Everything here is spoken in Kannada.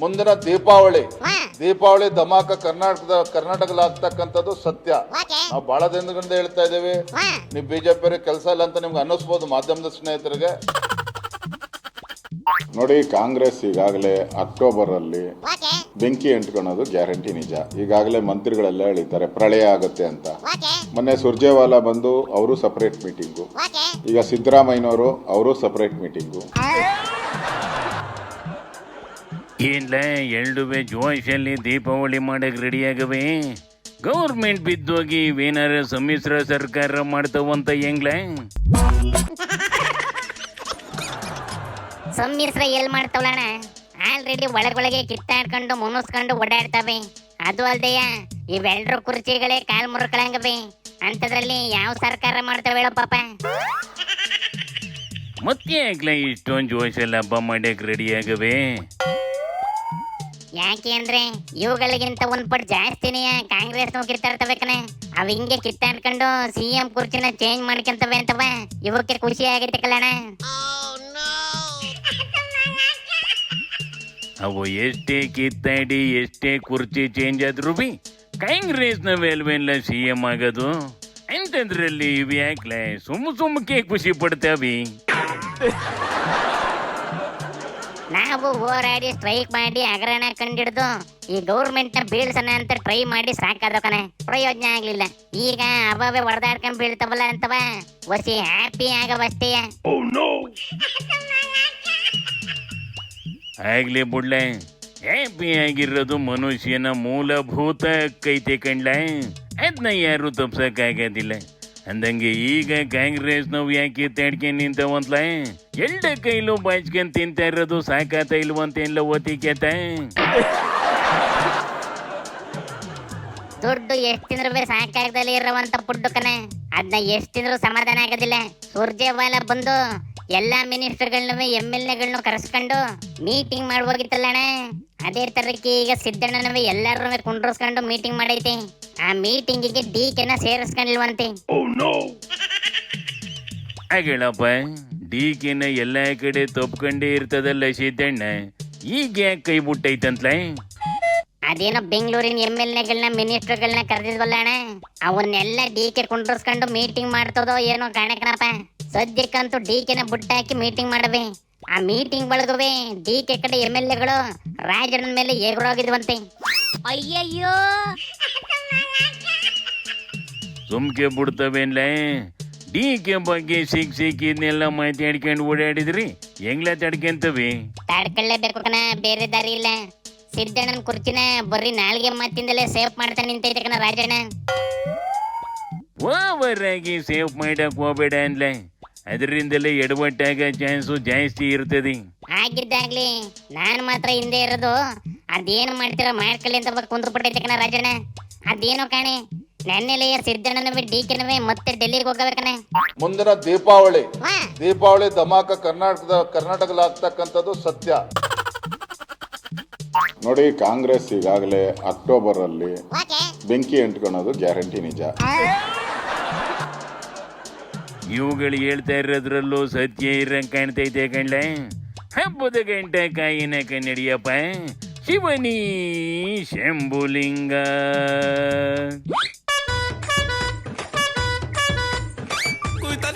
ಮುಂದಿನ ದೀಪಾವಳಿ ಧಮಾಕ ಕರ್ನಾಟಕದಲ್ಲಿ ಆಗ್ತಕ್ಕಂಥದ್ದು ಸತ್ಯ. ನಾವು ಬಹಳ ದಿನದಿಂದ ಹೇಳ್ತಾ ಇದ್ದೇವೆ, ನೀವು ಬಿಜೆಪಿ ಕೆಲಸ ಇಲ್ಲ ಅಂತ ನಿಮ್ಗೆ ಅನ್ನಿಸ್ಬೋದು ಮಾಧ್ಯಮದ ಸ್ನೇಹಿತರಿಗೆ. ನೋಡಿ, ಕಾಂಗ್ರೆಸ್ ಈಗಾಗಲೇ ಅಕ್ಟೋಬರ್ ಅಲ್ಲಿ ಬೆಂಕಿ ಅಂಟ್ಕೊಳ್ಳೋದು ಗ್ಯಾರಂಟಿ ನಿಜ. ಈಗಾಗಲೇ ಮಂತ್ರಿಗಳೆಲ್ಲ ಹೇಳಿದ್ದಾರೆ ಪ್ರಳಯ ಆಗುತ್ತೆ ಅಂತ. ಮೊನ್ನೆ ಸುರ್ಜೇವಾಲಾ ಬಂದು ಅವರು ಸಪರೇಟ್ ಮೀಟಿಂಗು, ಈಗ ಸಿದ್ದರಾಮಯ್ಯನವರು ಅವರು ಸಪರೇಟ್ ಮೀಟಿಂಗು. ಏನ್ಲ ಎರಡುವೆ ಜೋಶಲ್ಲಿ ದೀಪಾವಳಿ ಮಾಡಕ್ ರೆಡಿ ಆಗವೆ. ಗೌರ್ಮೆಂಟ್ ಬಿದ್ದೋಗಿ ಇವೇನಾರ ಸಮ್ಮಿಶ್ರ ಸರ್ಕಾರ ಮಾಡ್ತಾವಂತ ಹೆಂಗ್ಲ? ಸಮ್ಮಿಶ್ರ ಎಲ್ಲಿ ಮಾಡ್ತಾವಳಣ? ಆಲ್ರೆಡಿ ಒಳಗೊಳಗೆ ಕಿತ್ತಾಡ್ಕೊಂಡು ಮುನ್ನಿಸ್ಕೊಂಡು ಓಡಾಡ್ತವೆ. ಅದು ಅಲ್ದೆಯ ಇವೆಲ್ರು ಕುರ್ಚಿಗಳೇ ಕಾಲ್ ಮುರ್ಕೊಳಂಗವೆ. ಅಂತದ್ರಲ್ಲಿ ಯಾವ ಸರ್ಕಾರ ಮಾಡ್ತಾವ ಹೇಳೋ ಪಾಪ? ಮತ್ತೆ ಆಗ್ಲ ಇಷ್ಟೊಂದು ಜೋಶಲ್ಲಿ ಹಬ್ಬ ಮಾಡಕ್ ರೆಡಿ ಆಗವೆ. ಯಾಕೆ ಅಂದ್ರೆ ಇವುಗಳಿಗಿಂತ ಒಂದ್ ಪಟ್ ಜಾಸ್ತಿನೇ ಕಾಂಗ್ರೆಸ್ ಕಿತ್ತಾಡ್ತವೆ ಕಣೆ. ಅವ್ ಹಿಂಗೆ ಕಿತ್ತಾಡ್ಕೊಂಡು ಸಿಎಂ ಕುರ್ಚಿನ ಚೇಂಜ್ ಮಾಡ್ಕೊಂತವೆ ಅಂತವ. ಇವಕ್ಕೆ ಖುಷಿ ಆಗೈತೆ ಕಲ್ಲಣ್ಣ. ಅವು ಎಷ್ಟೇ ಕಿತ್ತಾಡಿ ಎಷ್ಟೇ ಕುರ್ಚಿ ಚೇಂಜ್ ಆದ್ರೂ ಬಿ ಕಾಂಗ್ರೆಸ್ನ ವೇಲ್ವೆಲ್ಲ ಸಿಎಂ ಆಗೋದು. ಅಂತಂದ್ರಲ್ಲಿ ಇವ್ ಯಾಕ್ಲೆ ಸುಮ್ಮಕ್ಕೆ ಖುಷಿ ಪಡ್ತಾವಿ. ನಾವು ಹೋರಾಡಿ ಸ್ಟ್ರೈಕ್ ಮಾಡಿ ಹಗರಣ ಕಂಡಿಡ್ದು ಈ ಗೌರ್ಮೆಂಟ್ ನ ಬೀಳ್ಸನ ಅಂತ ಟ್ರೈ ಮಾಡಿ ಸಾಕಾದ ಕಣೆ. ಪ್ರಯೋಜನ ಆಗ್ಲಿಲ್ಲ. ಈಗ ಅವೇ ಹೊಡೆದಾಡ್ಕೊಂಡ್ ಬೀಳ್ತಾವಲ್ಲ ಅಂತವ ಒಸಿ ಹ್ಯಾಪಿ ಆಗವಷ್ಟೇ. ಆಗ್ಲಿ ಬಿಡ್ಲೆ, ಹ್ಯಾಪಿ ಆಗಿರೋದು ಮನುಷ್ಯನ ಮೂಲಭೂತ ಕೈತೆ ಕಂಡ್ಲ. ಅದನ್ನ ಯಾರು ತಪ್ಸಕ್ಕಾಗೋದಿಲ್ಲ. ಅಂದಂಗೆ ಈಗ ಕಾಂಗ್ರೆಸ್ ನಾವು ಯಾಕೆ ತಡ್ಕೊಂಡು ನಿಂತವಂತ್ಲ? ಎಲ್ಡ ಕೈಲೂ ಬಾಚ್ಕೊಂಡ್ ತಿಂತ ಇರೋದು ಸಾಕಾತ ಇಲ್ವಂತ ಎಲ್ಲ ಓತಿಕೇತ. ದುಡ್ಡು ಎಷ್ಟ್ ತಿಂದ್ರು ಸಾಕಾಗದಲ್ಲಿ ಇರುವಂತ ಪುಡ್ಡು ಕಣೆ. ಅದನ್ನ ಎಷ್ಟ್ ತಿಂದ್ರು ಸಮಾಧಾನ ಆಗೋದಿಲ್ಲ. ಸುರ್ಜೇವಾಲಾ ಬಂದು ಎಲ್ಲಾ ಮಿನಿಸ್ಟರ್ಗಳನ್ನೂ MLAಗಳನ್ನೂ ಕರೆಸ್ಕೊಂಡು ಮೀಟಿಂಗ್ ಮಾಡುವಾಗಿತ್ತಲ್ಲಣ್ಣ. ಅದೇ ತರಕ್ಕೆ ಈಗ ಸಿದ್ದಣ್ಣನವೇ ಎಲ್ಲಾರು ಕುಂಡ್ರಸ್ಕೊಂಡು ಮೀಟಿಂಗ್ ಮಾಡೈತೆ. ಆ ಮೀಟಿಂಗಿಗೆ DKನ ಸೇರಿಸ್ಕೊಂಡಿಲ್ವಂತೆ. ಹೇಳಪ್ಪ, DKನ ಎಲ್ಲ ಕಡೆ ತಪ್ಕೊಂಡೇ ಇರ್ತದಲ್ಲ ಸಿದ್ದಣ್ಣ, ಈಗ ಯಾಕೆ ಕೈ ಬಿಟ್ಟೈತಂತ್ಲ? ಅದೇನೋ ಬೆಂಗಳೂರಿನ MLAಗಳನ್ನ ಮಿನಿಸ್ಟರ್ಗಳನ್ನ ಕರೆದಿದ್ವಲ್ಲ ಅಣ್ಣ, ಅವನ್ನೆಲ್ಲ DK ಕುಂಡ್ರಸ್ಕೊಂಡು ಮೀಟಿಂಗ್ ಮಾಡ್ತದೋ ಏನೋ ಕಾಣಕನಪ್ಪ. ಸದ್ಯಕ್ಕಂತೂ DKನ ಬುಟ್ಟಾಕಿ ಮೀಟಿಂಗ್ ಮಾಡವೆ. ಆ ಮೀಟಿಂಗ್ ಒಳಗುವೆ DK ಕಡೆ MLAಗಳು ರಾಜನ ಮೇಲೆ ಎಗರೋಗಿದ್ವಂತೆ. ಅಯ್ಯಯ್ಯೋ, ಸುಮ್ಕೆ ಬಿಡ್ತವೇನ್ಲ? DK ಬಗ್ಗೆ ಸಿಕ್ಕಿದ್ನೆಲ್ಲ ಮಾತಾಡ್ಕೊಂಡು ಓಡಾಡಿದ್ರಿ ಹೆಂಗ್ಲ ತಡ್ಕೊಂತವಿ? ತಡ್ಕೊಳ್ಳೇಬೇಕು ಕಣ, ಬೇರೆ ದಾರಿ ಇಲ್ಲ. ಸಿದ್ದಣ್ಣನ ಕುರ್ಚಿನ ಬರೀ ನಾಲ್ಗೆ ಮಾತಿಂದಲೇ ಸೇಫ್ ಮಾಡ್ತಾ ನಿಂತೈತೆ ಕಣ ರಾಜಣ್ಣ. ಓವರ್ ಆಗಿ ಸೇಫ್ ಮಾಡಕ್ ಹೋಗ್ಬೇಡ ಅನ್ಲ, ಅದರಿಂದಲೇ ಎಡವಟ್ಟಾಗ ಚಾನ್ಸು ಜಾಸ್ತಿ ಇರ್ತದೆ. ಆಗಿದ್ದಾಗ್ಲಿ ನಾನು ಮಾತ್ರ ಹಿಂದೆ ಇರೋದು. ಅದೇನು ಮಾಡ್ತೀರ ಮಾಡ್ಕೊಳ್ಳಿ ಅಂತ ಕುಂದ್ರು ಬಿಟ್ಟೈತೆ ಕಣ ರಾಜಣ್ಣ. ಅದೇನೋ ಕಾಣೆ, ನೆನ್ನೆಲೆ ಸಿದ್ದಣ್ಣನವೇ DKನವೇ ಮತ್ತೆ ಡೆಲ್ಲಿಗೆ ಹೋಗಬೇಕಣ್ಣ. ಮುಂದಿನ ದೀಪಾವಳಿ ಧಮಾಕ ಕರ್ನಾಟಕದಲ್ಲಿ ಆಗ್ತಕ್ಕಂಥದ್ದು ಸತ್ಯ. ನೋಡಿ, ಕಾಂಗ್ರೆಸ್ ಈಗಾಗಲೇ ಅಕ್ಟೋಬರ್ ಅಲ್ಲಿ ಬೆಂಕಿ ಅಂಟ್ಕೊಳ್ಳೋದು ಗ್ಯಾರಂಟಿ ನಿಜ. ಇವುಗಳು ಹೇಳ್ತಾ ಇರೋದ್ರಲ್ಲೂ ಸತ್ಯ ಇರಂಗ್ ಕಾಣ್ತೈತೆ ಕಣ್ಲ. ಹಬ್ಬದ ಗಂಟೆ ಕಾಯಿನ ಕನ್ನಡಿಯಪ್ಪ ಶಿವನಿ ಶಂಭುಲಿಂಗ. Uy, tan